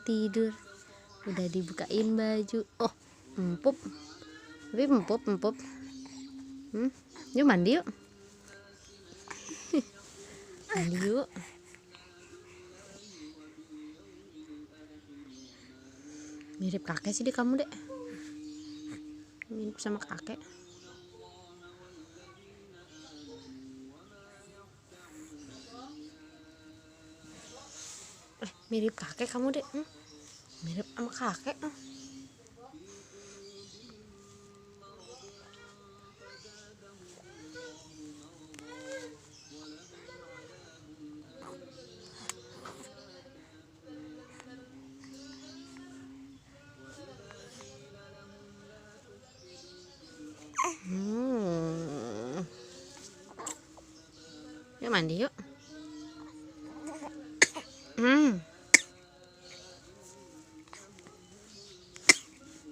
tidur. Udah dibukain baju. Oh, empuk. Tapi empuk. Yuk mandi yuk. Mandi yuk. Mirip kakek sih deh kamu deh. Mirip sama kakek. Mirip kakek kamu deh. Mirip sama kakek. Yuk mandi yuk.